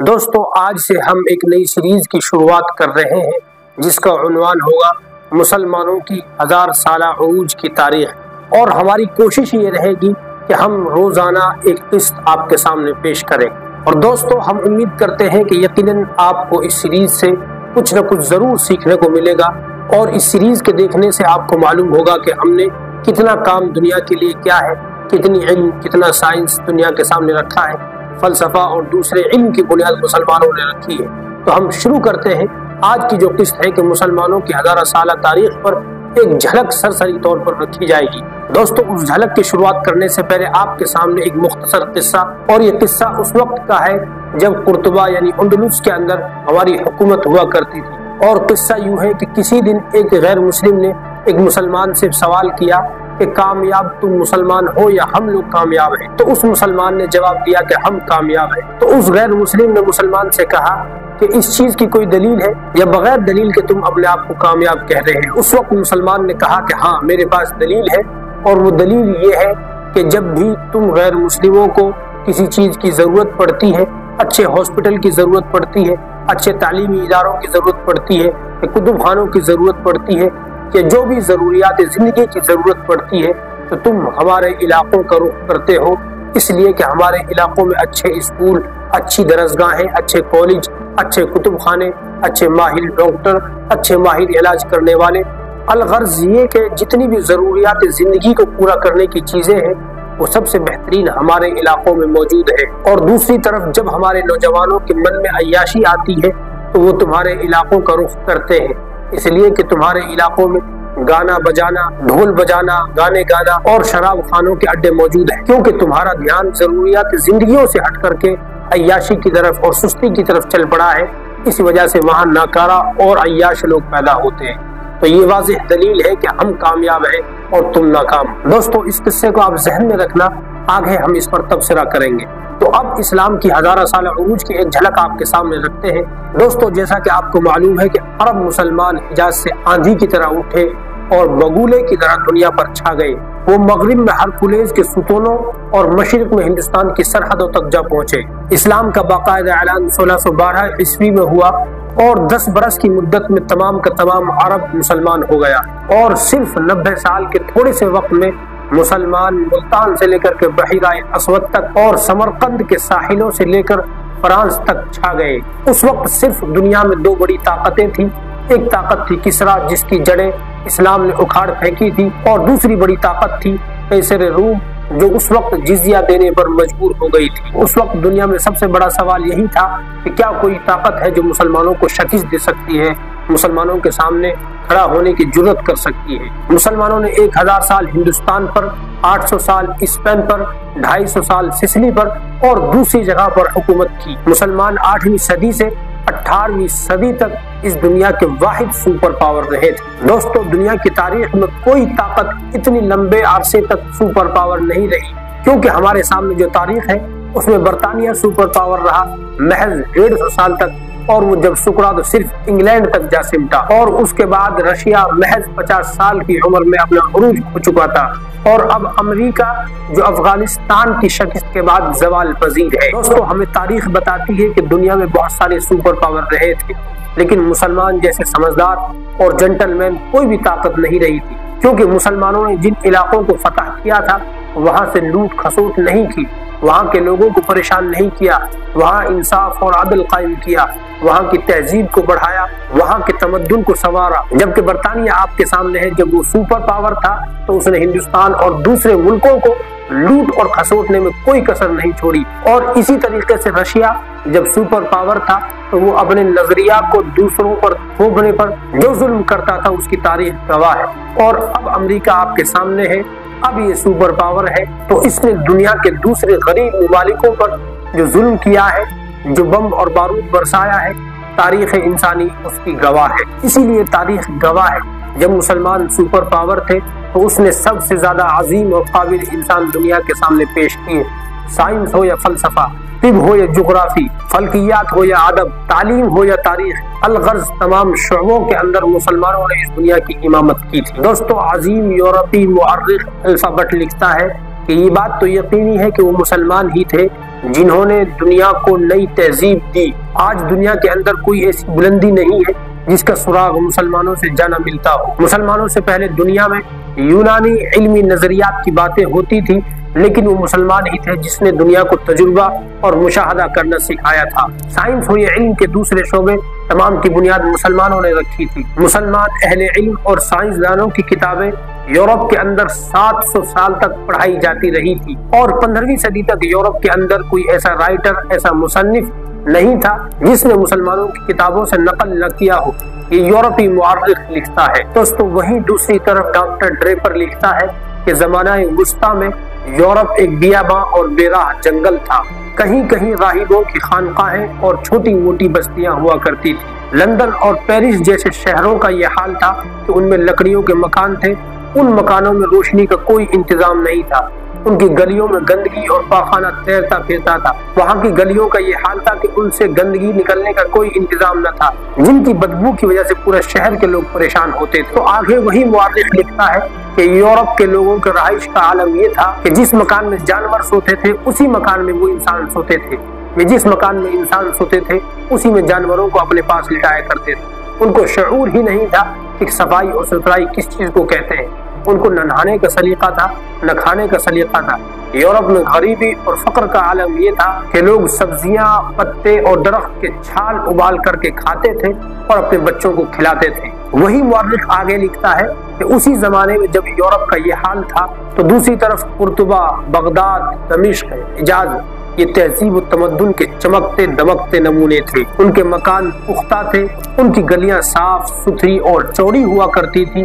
दोस्तों आज से हम एक नई सीरीज की शुरुआत कर रहे हैं जिसका उन्वान होगा मुसलमानों की 1000 साला उरूज की तारीख। और हमारी कोशिश ये रहेगी कि हम रोजाना एक किस्त आपके सामने पेश करें। और दोस्तों हम उम्मीद करते हैं कि यकीनन आपको इस सीरीज से कुछ न कुछ जरूर सीखने को मिलेगा और इस सीरीज के देखने से आपको मालूम होगा कि हमने कितना काम दुनिया के लिए क्या है, कितनी इल्म, कितना साइंस दुनिया के सामने रखा है, फलसफा और दूसरे इल्म की बुनियाद मुसलमानों ने रखी है। तो हम शुरू करते हैं। आज की जो किस्त है कि मुसलमानों की 1000 साला तारीख पर एक झलक सरसरी तौर पर रखी जाएगी। दोस्तों उस झलक की शुरुआत करने से पहले आपके सामने एक मुख्तसर किस्सा, और ये किस्सा उस वक्त का है जब कुर्तुबा यानी अंदलुस के अंदर हमारी हुकूमत हुआ करती थी। और किस्सा यूं है कि किसी दिन एक गैर मुस्लिम ने एक मुसलमान से सवाल किया कि कामयाब तुम मुसलमान हो या हम लोग कामयाब हैं? तो उस मुसलमान ने जवाब दिया कि हम कामयाब हैं। तो उस गैर मुस्लिम ने मुसलमान से कहा कि इस चीज की कोई दलील है या बगैर दलील के तुम अपने आप को कामयाब कह रहे हैं? उस वक्त मुसलमान ने कहा कि हाँ मेरे पास दलील है, और वो दलील ये है कि जब भी तुम गैर मुस्लिमों को किसी चीज की जरूरत पड़ती है, अच्छे हॉस्पिटल की जरूरत पड़ती है, अच्छे तालीमी इदारों की जरूरत पड़ती है, कुतुब खानों की जरूरत पड़ती है, कि जो भी जरूरियात जिंदगी की जरूरत पड़ती है, तो तुम हमारे इलाकों का रुख करते हो, इसलिए कि हमारे इलाकों में अच्छे स्कूल, अच्छी दरसगाहें, अच्छे कॉलेज, अच्छे कुतुब खाने, अच्छे माहिर डॉक्टर, अच्छे माहिर इलाज करने वाले, अलगर्ज ये कि जितनी भी जरूरियात जिंदगी को पूरा करने की चीजें हैं वो सबसे बेहतरीन हमारे इलाकों में मौजूद है। और दूसरी तरफ जब हमारे नौजवानों के मन में अय्याशी आती है तो वो तुम्हारे इलाकों का रुख करते हैं, इसलिए कि तुम्हारे इलाकों में गाना बजाना, ढोल बजाना, गाने गाना और शराब खानों के अड्डे मौजूद हैं, क्योंकि तुम्हारा ध्यान जरूरियात जिंदगियों से हट करके अय्याशी की तरफ और सुस्ती की तरफ चल पड़ा है। इस वजह से वहाँ नाकारा और अय्याश लोग पैदा होते हैं। तो ये वाज़ेह दलील है कि हम कामयाब हैं और तुम नाकाम। दोस्तों इस किस्से को आप जहन में रखना, आगे हम इस पर तबसरा करेंगे। तो अब इस्लाम की 1000 साला उरूज की एक झलक आपके सामने रखते हैं। दोस्तों जैसा कि आपको मालूम है कि अरब मुसलमान हिजाज से आंधी की तरह उठे और बगुले की तरह दुनिया पर छा गए। वो मगरिब में हरकुलेस के सुतूनों और मशरिक में हिंदुस्तान की सरहदों तक जा पहुंचे। इस्लाम का बाकायदा ऐलान 1612 ईस्वी में हुआ और 10 बरस की मुद्दत में तमाम का तमाम अरब मुसलमान हो गया। और सिर्फ 90 साल के थोड़े से वक्त में मुसलमान मुल्तान से लेकर के बहिरा अस्वद तक और समरकंद के साहिलों से लेकर फ्रांस तक छा गए। उस वक्त सिर्फ दुनिया में 2 बड़ी ताकतें थी। एक ताकत थी किसरा जिसकी जड़ें इस्लाम ने उखाड़ फेंकी थी, और दूसरी बड़ी ताकत थी कैसर रूम जो उस वक्त जिजिया देने पर मजबूर हो गई थी। उस वक्त दुनिया में सबसे बड़ा सवाल यही था कि क्या कोई ताकत है जो मुसलमानों को शिकस्त दे सकती है, मुसलमानों के सामने खड़ा होने की जुर्रत कर सकती है। मुसलमानों ने 1000 साल हिंदुस्तान पर, 800 साल स्पेन पर, 250 साल सिसिली पर और दूसरी जगह पर हुकूमत की। मुसलमान 8वीं सदी से 18वीं सदी तक इस दुनिया के वाहिद सुपर पावर रहे थे। दोस्तों दुनिया की तारीख में कोई ताकत इतनी लंबे अरसे तक सुपर पावर नहीं रही, क्योंकि हमारे सामने जो तारीख है उसमें बरतानिया सुपर पावर रहा महज 150 साल तक, और वो जब सुकड़ा तो सिर्फ इंग्लैंड तक जा सिमटा। और उसके बाद रशिया महज 50 साल की उम्र में अपना उरूज हो चुका था। और अब अमेरिका जो अफगानिस्तान की शिकस्त के बाद जवाल पजीर है। दोस्तों हमें तारीख बताती है कि दुनिया में बहुत सारे सुपर पावर रहे थे, लेकिन मुसलमान जैसे समझदार और जेंटलमैन कोई भी ताकत नहीं रही थी, क्योंकि मुसलमानों ने जिन इलाकों को फतह किया था वहां से लूट खसोट नहीं की, वहां के लोगों को परेशान नहीं किया, वहां इंसाफ और अदल कायम किया, वहां की तहजीब को बढ़ाया, वहां के तमद्दुन को संवारा। जबकि बरतानिया आपके सामने है, जब वो सुपर पावर था तो उसने हिंदुस्तान और दूसरे मुल्कों को लूट और खसोटने में कोई कसर नहीं छोड़ी। और इसी तरीके से रशिया जब सुपर पावर था तो वो अपने नजरिया को दूसरों पर थोपने पर जो जुल्म करता था उसकी तारीख गवाह है। और अब अमेरिका आपके सामने है, अब ये सुपर पावर है, तो इसने दुनिया के दूसरे गरीब ममालिकों पर जो जुल्म किया है, जो बम और बारूद बरसाया है, तारीख इंसानी उसकी गवाह है। इसीलिए तारीख गवाह है, जब मुसलमान सुपर पावर थे तो उसने सबसे ज्यादा अजीम और काबिल इंसान दुनिया के सामने पेश किए। साइंस हो या फलसफा, तिब हो या जुग्राफी, फल्कियात हो या अदब, तालीम हो या तारीख, अलगर्ज तमाम शोबों के अंदर मुसलमानों ने इस दुनिया की इमामत की थी। दोस्तों अजीम यूरोपी मुअर्रिख अल्फाबेट लिखता है कि ये बात तो यकीनी है कि वो मुसलमान ही थे جنہوں نے دنیا کو نئی تہذیب دی۔ آج دنیا کے اندر کوئی ایسی بلندی نہیں ہے جس کا سراغ مسلمانوں سے جانا ملتا ہو۔ مسلمانوں سے پہلے دنیا میں یونانی علمی نظریات کی باتیں ہوتی تھی، لیکن وہ مسلمان ہی تھے جس نے دنیا کو تجربہ اور مشاہدہ کرنا سکھایا تھا۔ سائنس و علم کے دوسرے شعبے تمام کی بنیاد مسلمانوں نے رکھی تھی۔ مسلمان اہل علم اور سائنسدانوں کی کتابیں یورپ کے اندر 700 سال تک پڑھائی جاتی رہی تھی، اور 15ویں صدی تک یورپ کے اندر کوئی ایسا رائٹر، ایسا مصنف نہیں تھا جس نے مسلمانوں کی کتابوں سے نقل نہ کیا ہو۔ یہ یورپی مورخ لکھتا ہے۔ دوستو وہیں دوسری طرف ڈاکٹر ڈریپر لکھتا ہے کہ زمانہ وسطیٰ میں یورپ ایک بیاباں اور بے راہ جنگل تھا۔ کہیں کہیں راہبوں کی خانقاہیں اور چھوٹی موٹی بستیاں ہوا کرتی تھی۔ لندن اور پیرس جیسے شہروں کا یہ حال تھا کہ ان میں لکڑیوں کے مکان تھے۔ ان مکانوں میں روشنی کا کوئی انتظام نہیں تھا۔ ان کی گلیوں میں گندگی اور پاخانہ تیرتا پھرتا تھا۔ وہاں کی گلیوں کا یہ حال تھا کہ ان سے گندگی نکلنے کا کوئی انتظام نہ تھا، جن کی بدبو کی وجہ سے پورے شہر کے لوگ پریشان ہوتے تھے۔ تو آگے وہی مورخ لکھتا ہے کہ یورپ کے لوگوں کے رہائش کا عالم یہ تھا کہ جس مکان میں جانور سوتے تھے اسی مکان میں وہ انسان سوتے تھے، وہ جس مکان میں انسان سوتے تھے اسی میں جانوروں کو اپنے پاس لٹایا کرتے تھے۔ ان کو شعور ہی نہیں تھا کہ صفائی اور ستھرائی کس چیز کو کہتے ہیں۔ ان کو نہ نہانے کا سلیقہ تھا، نہ کھانے کا سلیقہ تھا۔ یورپ میں غریبی اور فقر کا عالم یہ تھا کہ لوگ سبزیاں، پتے اور درخت کے چھال ابال کر کے کھاتے تھے اور اپنے بچوں کو کھلاتے تھے۔ وہی مورخ آگے لکھتا ہے کہ اسی زمانے میں جب یورپ کا یہ حال تھا تو دوسری طرف قرطبہ، بغداد، دمشق، حجاز یہ تہذیب و تمدن کے چمکتے دمکتے نمونے تھے۔ ان کے مکان پختہ تھے، ان کی گلیاں صاف ستھری اور چوڑی ہوا کرتی تھی،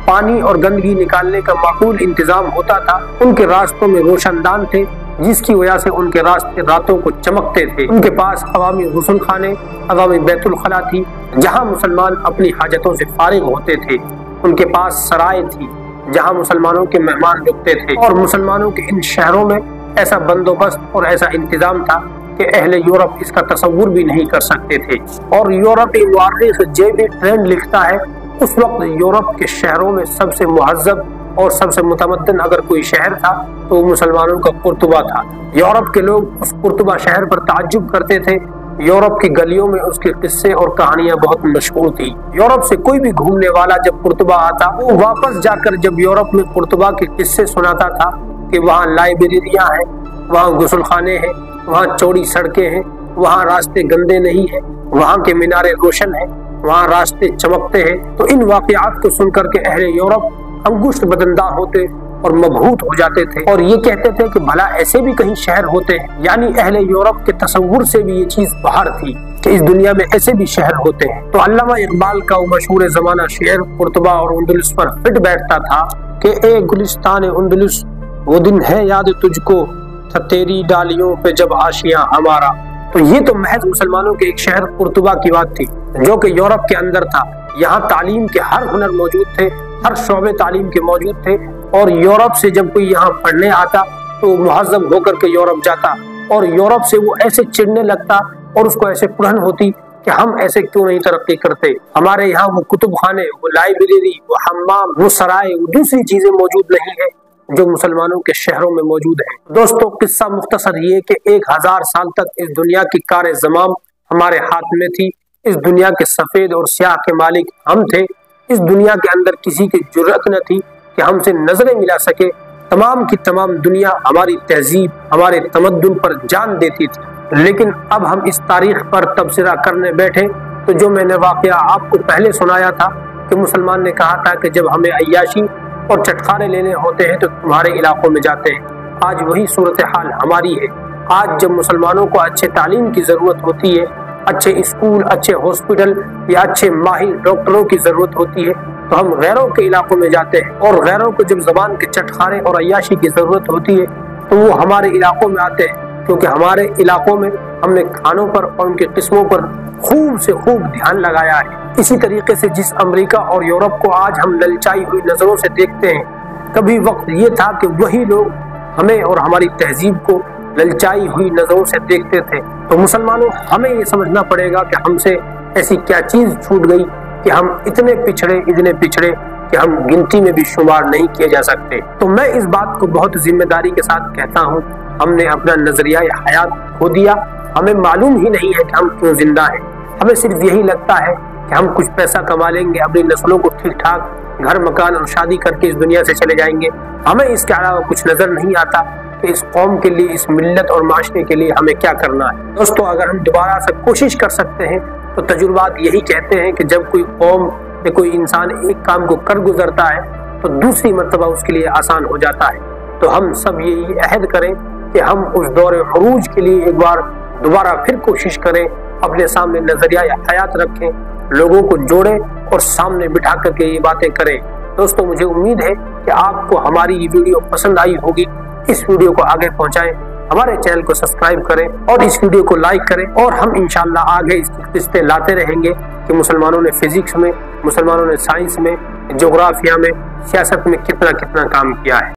پانی اور گندگی نکالنے کا معقول انتظام ہوتا تھا۔ ان کے راستوں میں روشن دان تھے جس کی وجہ سے ان کے راستے راتوں کو چمکتے تھے۔ ان کے پاس عوامی غسل خانے، عوامی بیت الخلا تھی جہاں مسلمان اپنی حاجتوں سے فارغ ہوتے تھے۔ ان کے پاس سرائے تھی جہاں مسلمانوں کے مہمان رکتے تھے، اور مسلمانوں کے ان شہروں میں ایسا بندوبست اور ایسا انتظام تھا کہ اہل یورپ اس کا تصور بھی نہیں کر سکتے تھے۔ اور یورپی مورخ جے.بی. ٹرینڈ لکھتا ہے اس وقت یورپ کے شہروں میں سب سے مہذب اور سب سے متمدن اگر کوئی شہر تھا تو وہ مسلمانوں کا قرطبہ تھا۔ یورپ کے لوگ اس قرطبہ شہر پر تعجب کرتے تھے۔ یورپ کی گلیوں میں اس کے قصے اور کہانیاں بہت مشہور تھی۔ یورپ سے کوئی بھی گھومنے والا جب قرطبہ آتا وہ واپس جا کر جب یورپ میں قرطبہ کے قصے سناتا تھا کہ وہاں لائبریریاں ہیں، وہاں غسل خانے ہیں، وہاں چوڑی سڑکیں ہیں، وہاں راستے گندے نہیں ہیں، وہاں کے مینارے روشن ہیں، وہاں راستے چمکتے ہیں، تو ان واقعات کو سن کر کے اہل یورپ انگشت بدنداں ہوتے اور مبہوت ہو جاتے تھے، اور یہ کہتے تھے کہ بھلا ایسے بھی کہیں شہر ہوتے ہیں۔ یعنی اہل یورپ کے تصور سے بھی یہ چیز باہر تھی کہ اس دنیا میں ایسے بھی شہر ہوتے ہیں۔ تو علامہ اقبال کا وہ مشہور زمانہ شعر قرطبہ اور اندلس پر فٹ بیٹھتا تھا کہ اے گلستان اندلس وہ دن ہے یاد تجھ کو، تھا تیری ڈالیوں پہ جب آشیاں ہمارا۔ تو یہ تو محض مسلمانوں کے ایک شہر قرطبہ کی بات تھی جو کہ یورپ کے اندر تھا۔ یہاں تعلیم کے ہر ہنر موجود تھے، ہر شعبے تعلیم کے موجود تھے، اور یورپ سے جب کوئی یہاں پڑھنے آتا تو مہذب ہو کر کے یورپ جاتا، اور یورپ سے وہ ایسے چڑھنے لگتا اور اس کو ایسے پڑھن ہوتی کہ ہم ایسے کیوں نہیں ترقی کرتے۔ ہمارے یہاں وہ کتب خانے، وہ لائبریری، وہ حمام، وہ سرائے، وہ دوسری چیزیں موجود نہیں ہیں جو مسلمانوں کے شہروں میں موجود ہیں۔ دوستو قصہ مختصر یہ کہ 1000 سال تک اس دنیا کی کار زمام ہمارے ہاتھ میں تھی۔ اس دنیا کے سفید اور سیاہ کے مالک ہم تھے۔ اس دنیا کے اندر کسی کی جرأت نہ تھی کہ ہم سے نظریں ملا سکے۔ تمام کی تمام دنیا ہماری تہذیب، ہمارے تمدن پر جان دیتی تھی۔ لیکن اب ہم اس تاریخ پر تبصرہ کرنے بیٹھے تو جو میں نے واقعہ آپ کو پہلے سنایا تھا کہ مسلمان نے کہا تھا کہ جب ہمیں عیاشی اور چٹخانے لینے ہوتے ہیں تو تمہارے علاقوں میں جاتے ہیں، آج وہی صورتحال ہماری ہے۔ آج جب مسلمانوں کو اچھے تعلیم کی ضرورت ہوتی ہے، اچھے اسکول، اچھے ہاسپٹل یا اچھے ماہر ڈاکٹروں کی ضرورت ہوتی ہے تو ہم غیروں کے علاقوں میں جاتے ہیں، اور غیروں کو جب زبان کے چٹخانے اور عیاشی کی ضرورت ہوتی ہے تو وہ ہمارے علاقوں میں آتے ہیں، کیونکہ ہمارے علاقوں میں ہم نے کھانوں پر اور ان کے قسموں پر خوب سے خوب دھیان لگایا ہے۔ اسی طریقے سے جس امریکہ اور یورپ کو آج ہم للچائی ہوئی نظروں سے دیکھتے ہیں، کبھی وقت یہ تھا کہ وہی لوگ ہمیں اور ہماری تہذیب کو للچائی ہوئی نظروں سے دیکھتے تھے۔ تو مسلمانوں ہمیں یہ سمجھنا پڑے گا کہ ہم سے ایسی کیا چیز چھوٹ گئی کہ ہم اتنے پچھڑے کہ ہم گنتی میں بھی شمار نہیں کیے جا سکتے۔ تو میں اس بات کو بہت ذمہ داری کے ساتھ کہتا ہوں، ہم نے اپنا نظریہ حیات खो दिया। हमें मालूम ही नहीं है कि हम क्यों जिंदा हैं। हमें सिर्फ यही लगता है कि हम कुछ पैसा कमा लेंगे, अपनी नस्लों को ठीक ठाक घर मकान और शादी करके इस दुनिया से चले जाएंगे। हमें इसके अलावा कुछ नजर नहीं आता कि इस कौम के लिए, इस मिल्लत और माशरे के लिए हमें क्या करना है। दोस्तों, अगर हम दोबारा से कोशिश कर सकते हैं तो तजुर्बात यही कहते हैं कि जब कोई कौम या कोई इंसान एक काम को कर गुजरता है तो दूसरी मर्तबा उसके लिए आसान हो जाता है। तो हम सब यही अहद करें कि हम उस दौरे उरूज के लिए एक बार दोबारा फिर कोशिश करें, अपने सामने नजरिया या हयात रखें, लोगों को जोड़ें और सामने बिठा करके ये बातें करें। दोस्तों, मुझे उम्मीद है कि आपको हमारी ये वीडियो पसंद आई होगी। इस वीडियो को आगे पहुंचाएं, हमारे चैनल को सब्सक्राइब करें और इस वीडियो को लाइक करें। और हम इंशाल्लाह आगे इसकी किस्तें लाते रहेंगे कि मुसलमानों ने फिजिक्स में, मुसलमानों ने साइंस में, जोग्राफिया में, सियासत में कितना कितना काम किया है।